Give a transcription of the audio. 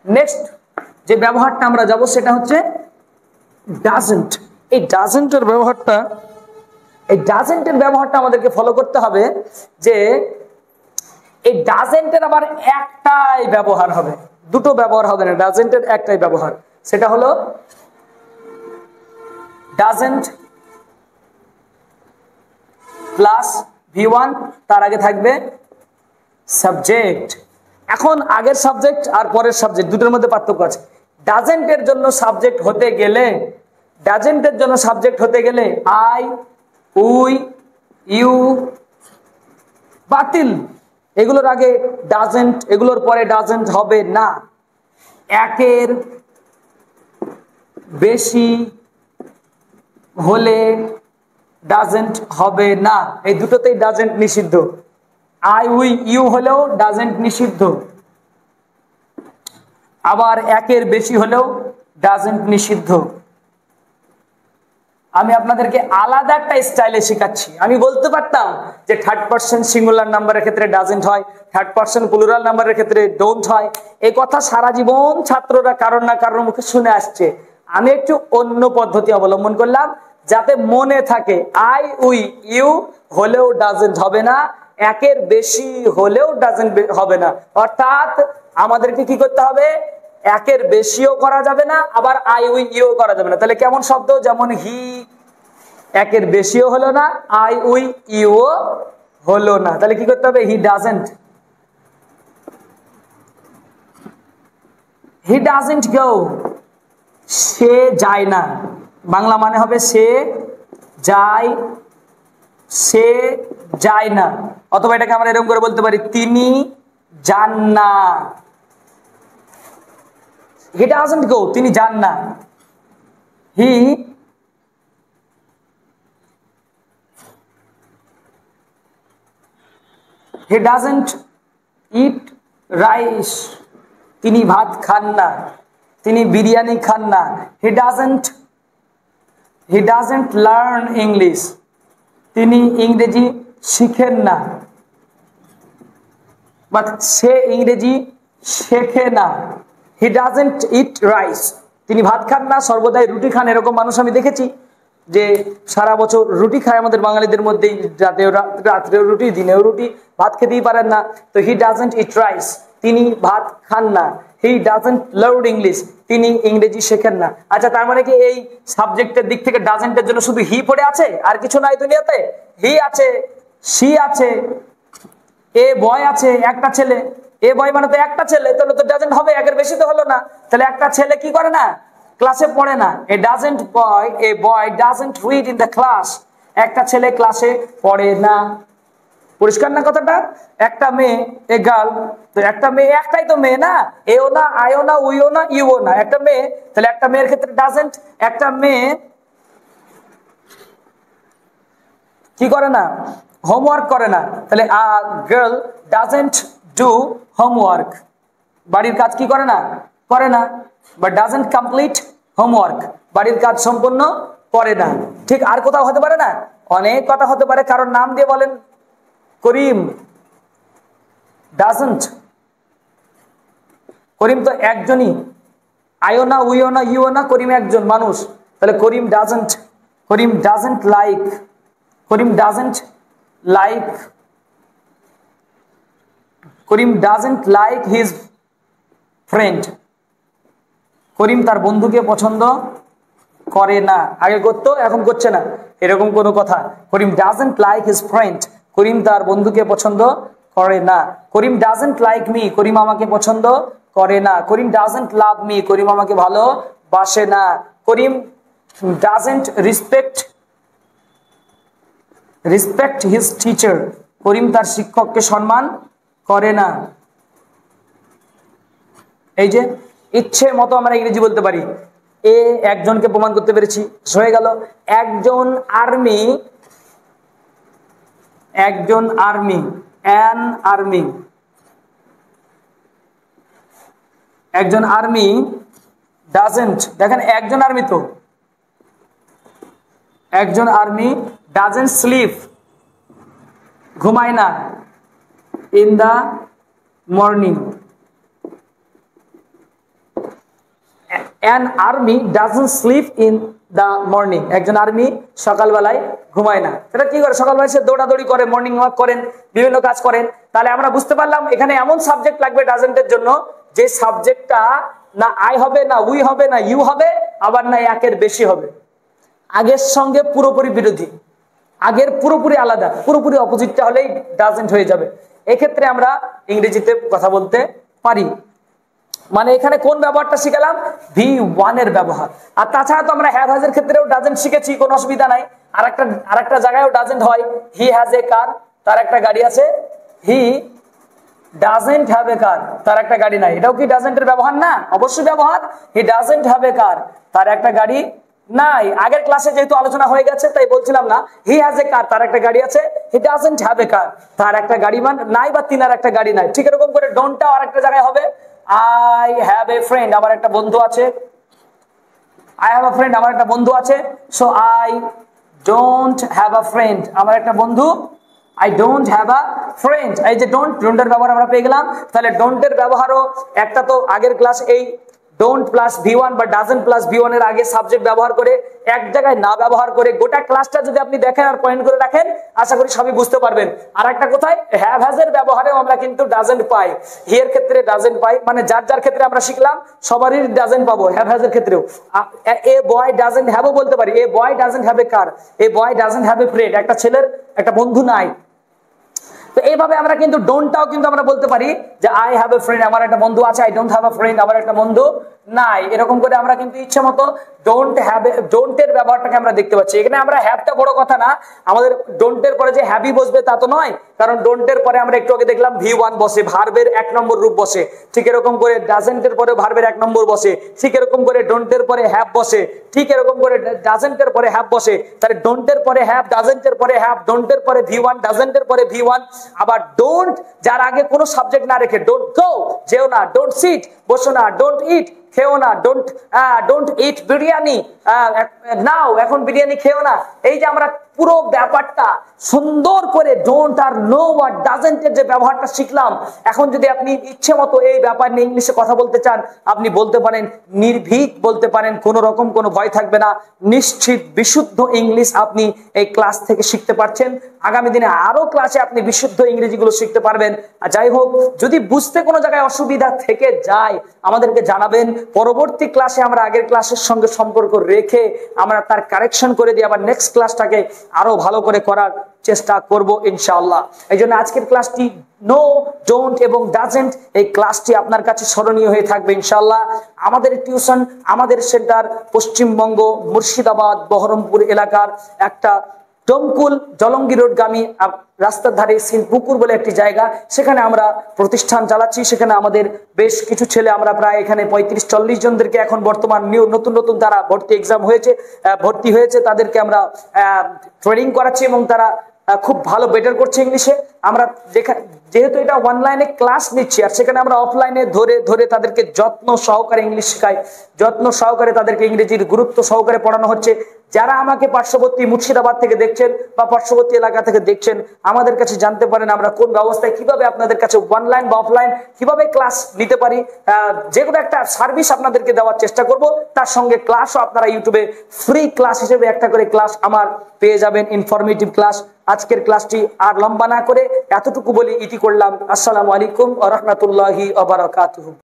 Next যে ব্যবহারটা আমরা যাব সেটা হচ্ছে ডাজন্ট। এই ডাজন্টের ব্যবহারটা আমাদেরকে ফলো করতে হবে যে এই ডাজন্টের আবার একটাই ব্যবহার হবে, দুটো ব্যবহার হবে না, ডাজন্টের একটাই ব্যবহার, সেটা হলো ডাজন্ট প্লাস V1, তার আগে থাকবে সাবজেক্ট। এখন আগের সাবজেক্ট আর পরের সাবজেক্ট দুটোর মধ্যে পার্থক্য আছে। ডাজন্টের জন্য সাবজেক্ট হতে গেলে আই, উই, ইউ বাতিল, এগুলোর আগে ডাজন্ট, এগুলোর পরে ডাজন্ট হবে না। একের বেশি হলে ডাজন্ট হবে না, এই দুটোতেই ডাজন্ট নিষিদ্ধ। আই, উই, ইউ হলেও ডাজন্ট নিষিদ্ধ, আবার একের বেশি হলেও ডাজন্ট নিষিদ্ধ। আমি আপনাদেরকে আলাদা একটা স্টাইলে শেখাচ্ছি। আমি বলতে পারতাম যে থার্ড পারসন সিঙ্গুলার নাম্বারের ক্ষেত্রে ডাজন্ট হয়, থার্ড পারসন প্লুরাল নাম্বারের ক্ষেত্রে ডোন্ট হয়। এই কথা সারা জীবন ছাত্ররা কারোর না কারোর মুখে শুনে আসছে। আমি একটু অন্য পদ্ধতি অবলম্বন করলাম যাতে মনে থাকে আই, উই, ইউ হলেও ডাজন্ট হবে না, একের বেশি হলেও ডাজন্ট হবে না। অর্থাৎ আমাদেরকে কি করতে হবে, একের বেশিও করা যাবে না, আবার আই, উই, ইউ করা যাবে না। তাহলে কেমন শব্দ, যেমন হি একের বেশিও হলো না, আই, উই, ইউ হলো না, তাহলে কি করতে হবে, হি ডাজন্ট গো, সে যায় না। বাংলা মানে হবে সে যায় না। অথবা এটাকে আমরা এরকম করে বলতে পারি তিনি যান না। হি ডাজন্ট গো, তিনি যান না। হি ডাজন্ট ইট রাইস, তিনি ভাত খান না, তিনি বিরিয়ানি খান না। হি ডাজন্ট লার্ন ইংলিশ, তিনি ইংরেজি শিখেন না, বা সে ইংরেজি শেখে না। হি ডাজন্ট ইট রাইস, তিনি ভাত খান না, সর্বদাই রুটি খান। এরকম মানুষ আমি দেখেছি যে সারা বছর রুটি খায় আমাদের বাঙালিদের মধ্যেই, রাত্রেও রুটি, দিনেও রুটি, ভাত খেতেই পারেন না। তো হি ডাজন্ট ইট রাইস, তিনি ভাত খান না। হি ডাজন্ট লার্ন ইংলিশ, তিনি ইংরেজি শেখেন না। আচ্ছা, তার মানে কি এই সাবজেক্টের দিক থেকে ডাজন্টের জন্য শুধু হি পড়ে আছে, আর কিছু নাই দুনিয়াতে? হি আছে, সি আছে, এ বয় আছে, একটা ছেলে। এ বয় মানে তো একটা ছেলে, তাহলে তো ডাজন্ট হবে, একের বেশি তো হলো না। তাহলে একটা ছেলে কি করে না, ক্লাসে পড়ে না। A boy doesn't read in the class, একটা ছেলে ক্লাসে পড়ে না। পরিষ্কার না কথাটা? একটা মেয়ে, এ গার্ল, তো একটা মেয়ে, একটাই তো মেয়ে না, এও না, আইও না, উইও না, ইউও না, একটা মেয়ে। তাহলে একটা মেয়ের ক্ষেত্রে ডাজন্ট, একটা মেয়ে কি করে না, হোমওয়ার্ক করে না। তাহলে a girl doesn't do homework, বাড়ির কাজ কি করে না, বা ডাজন্ট কমপ্লিট হোমওয়ার্ক, বাড়ির কাজ সম্পূর্ণ করে না। ঠিক আর কোথাও হতে পারে না? অনেক কথা হতে পারে। কারণ নাম দিয়ে বলেন, করিম ডাজন্ট, করিম তো একজনই, আইও না, উইও না, ইউও না, করিম একজন মানুষ। তাহলে করিম ডাজন্ট লাইক হিজ ফ্রেন্ড, করিম তার বন্ধুকে পছন্দ করে না। আগে করতো, এখন করছে না, এরকম কোনো কথা। করিম ডাজন্ট লাইক হিজ ফ্রেন্ড, করিম তার বন্ধুকে পছন্দ করে না। করিম ডাজন্ট লাইক মি, করিম আমাকে পছন্দ করে না। করিম ডাজন্ট লাভ মি, করিম আমাকে ভালোবাসে না। করিম ডাজন্ট রেসপেক্ট হিজ টিচার, করিম তার শিক্ষককে সম্মান করে না। এই যে ইচ্ছে মতো আমরা ইংরেজি বলতে পারি। এ একজনকে প্রমাণ করতে পেরেছি, হয়ে গেল। একজন আর্মি, ডাজন্ট, দেখেন একজন আর্মি, তো একজন আর্মি ডাজন্ট স্লিপ, ঘুমায় না, in the morning. An army doesn't sleep in the morning, একজন আর্মি সকালবেলায় ঘুমায় না। এটা কি করে? সকালবেলায় সে দৌড়াদৌড়ি করে, মর্নিং ওয়াক করেন, বিভিন্ন কাজ করেন। তাহলে আমরা বুঝতে পারলাম এখানে এমন সাবজেক্ট লাগবে ডাজন্টের জন্য যে সাবজেক্টটা না আই হবে, না উই হবে, না ইউ হবে, আবার না একের বেশি হবে। আগের সঙ্গে পুরোপুরি বিরোধী, আগের পুরোপুরি আলাদা, পুরোপুরি অপোজিটটা হলেই ডাজন্ট হয়ে যাবে। এক্ষেত্রে আমরা ইংরেজিতে কথা বলতে পারি। মানে এখানে কোন ব্যবহারটা শিখালাম? V1 এর ব্যবহার। আর তাছাড়া তো আমরা হ্যাভ হ্যাজ এর ক্ষেত্রেও ডাজন্ট শিখেছি, কোনো অসুবিধা নাই। আরেকটা জায়গায়ও ডাজন্ট হয়, হি হ্যাজ এ কার, তার একটা গাড়ি আছে। হি ডাজন্ট হ্যাভ এ কার, তার একটা গাড়ি নাই। এটাও কি ডাজন্টের ব্যবহার না? অবশ্যই ব্যবহার। হি ডাজন্ট হ্যাভ এ কার, তার একটা গাড়ি নাই। আগের ক্লাসে যেহেতু আলোচনা হয়ে গেছে তাই বলছিলাম না। হি হ্যাজ এ কার, তার একটা গাড়ি আছে। হি ডাজন্ট হ্যাভ এ কার, তার একটা গাড়ি নাই বা তিনার একটা গাড়ি নাই। ঠিক এরকম করে ডোন্টটাও আরেকটা জায়গায় হবে, আই হ্যাভ এ ফ্রেন্ড, আমার একটা বন্ধু আছে। আই হ্যাভ আ ফ্রেন্ড, আমার একটা বন্ধু আছে। So I don't have a friend, আমার একটা বন্ধু। I don't have a friend, এই যে ডোন্টের ব্যবহার আমরা পেয়ে গেলাম। তাহলে ডোন্টের ব্যবহারও একটা তো আগের ক্লাস এই ডোন্ট প্লাস V1 বা ডাজন্ট প্লাস V1 এর আগে সাবজেক্ট ব্যবহার করে এক জায়গায় না ব্যবহার করে গোটা ক্লাসটা যদি আপনি দেখেন আর পয়েন্ট করে রাখেন, আশা করি সবই বুঝতে পারবেন। আর একটা কোথায় হ্যাভ হ্যাজ এর ব্যবহারেও আমরা কিন্তু ডাজন্ট পাই, হি এর ক্ষেত্রে ডাজন্ট পাই। মানে যার যার ক্ষেত্রে আমরা শিখলাম সবারই ডাজন্ট পাবো, হ্যাভ হ্যাজ এর ক্ষেত্রেও। এ বয় ডাজন্ট হ্যাভ ও বলতে পারি, a boy doesn't have a car, a boy doesn't have a friend, একটা ছেলের একটা বন্ধু নাই। তো এইভাবে আমরা কিন্তু ডোন্টটাও কিন্তু আমরা বলতে পারি যে আই হ্যাভ এ ফ্রেন্ড, আমার একটা বন্ধু আছে। I don't have a friend, আমার একটা বন্ধু নাই। এরকম করে আমরা কিন্তু ইচ্ছে মতো ডোন্টের ব্যবহারটাকে আমরা দেখতে পাচ্ছি। এখানে আমরা হ্যাভটা বড় কথা না, আমাদের ডোন্টের পরে যে হ্যাভি বসবে তা তো নয়। কারণ ডোন্টের পরে আমরা একটু আগে দেখলাম V1 বসে, ভার্বের 1 নম্বর রূপ বসে। ঠিক এরকম করে ডাজন্টের পরে ভার্বের 1 নম্বর বসে। ঠিক এরকম করে ডোন্টের পরে হ্যাভ বসে। ঠিক এরকম করে ডাজন্টের পরে হ্যাভ বসে। তাহলে ডোন্টের পরে হ্যাভ, ডাজন্টের পরে হ্যাভ, ডোন্টের পরে V1, ডাজন্টের পরে V1। আবার ডোন্ট যার আগে কোনো সাবজেক্ট না রেখে, ডোন্ট গো, যেও না, ডোন্ট সিট, বসো না, ডোন্ট ইট, খেও না, ডোন্ট ইট বিরিয়ানি, নাও, এখন বিরিয়ানি খেও না। এই যে আমরা পুরো ব্যাপারটা সুন্দর করে ডোন্ট আর নো আর ডাজন্টের যে ব্যবহারটা শিখলাম, এখন যদি আপনি ইচ্ছে মতো এই ব্যাপার নিয়ে ইংলিশে কথা বলতে চান, আপনি বলতে পারেন, নির্ভীক বলতে পারেন, কোনো রকম কোনো ভয় থাকবে না। নিশ্চিত বিশুদ্ধ ইংলিশ আপনি এই ক্লাস থেকে শিখতে পারছেন। আগামী দিনে আরো ক্লাসে আপনি বিশুদ্ধ ইংরেজিগুলো শিখতে পারবেন। আর যাই হোক, যদি বুঝতে কোনো জায়গায় অসুবিধা থেকে যায় আমাদেরকে জানাবেন। পরবর্তী ক্লাসে আমরা আগের ক্লাসের সঙ্গে সম্পর্ক রেখে আমরা তার কারেকশন করে দিয়ে আবার নেক্সট ক্লাসটাকে আরো ভালো করে করার চেষ্টা করব ইনশাআল্লাহ। এই জন্য আজকের ক্লাসটি নো, ডোন্ট এবং ডাজন্ট, এই ক্লাসটি আপনার কাছে স্মরণীয় হয়ে থাকবে ইনশাআল্লাহ। আমাদের টিউশন, আমাদের সেন্টার পশ্চিমবঙ্গ মুর্শিদাবাদ বহরমপুর এলাকার একটা ডমকুল জলঙ্গি রোডগামী রাস্তার ধারে সিলপুকুর বলে একটি জায়গা, সেখানে আমরা প্রতিষ্ঠান চালাচ্ছি। সেখানে আমাদের বেশ কিছু ছেলে, আমরা প্রায় এখানে 35-40 জনদেরকে এখন বর্তমান নতুন তারা ভর্তি হয়েছে, তাদেরকে আমরা ট্রেনিং করাচ্ছি এবং তারা খুব ভালো বেটার করছে ইংলিশে। আমরা যেহেতু এটা অনলাইনে ক্লাস নিচ্ছি আর সেখানে আমরা অফলাইনে ধরে তাদেরকে যত্ন সহকারে ইংলিশ শেখাই, যত্ন সহকারে তাদেরকে ইংরেজির গুরুত্ব সহকারে পড়ানো হচ্ছে। যারা আমাকে পার্শ্ববর্তী মুর্শিদাবাদ থেকে দেখছেন বা পার্শ্ববর্তী এলাকা থেকে দেখছেন, আমাদের কাছে জানতে পারেন আমরা কোন ব্যবস্থায় কিভাবে আপনাদের কাছে অনলাইন বা অফলাইন কিভাবে ক্লাস নিতে পারি। যে কোনো একটা সার্ভিস আপনাদেরকে দেওয়ার চেষ্টা করব। তার সঙ্গে ক্লাসও আপনারা ইউটিউবে ফ্রি ক্লাস হিসেবে একটা করে ক্লাস আমার পেয়ে যাবেন, ইনফরমেটিভ ক্লাস। আজকের ক্লাসটি আর লম্বা না করে এতটুকু বলি ইতি করলাম। আসসালামু আলাইকুম ওয়া রাহমাতুল্লাহি ওয়া বারাকাতুহু।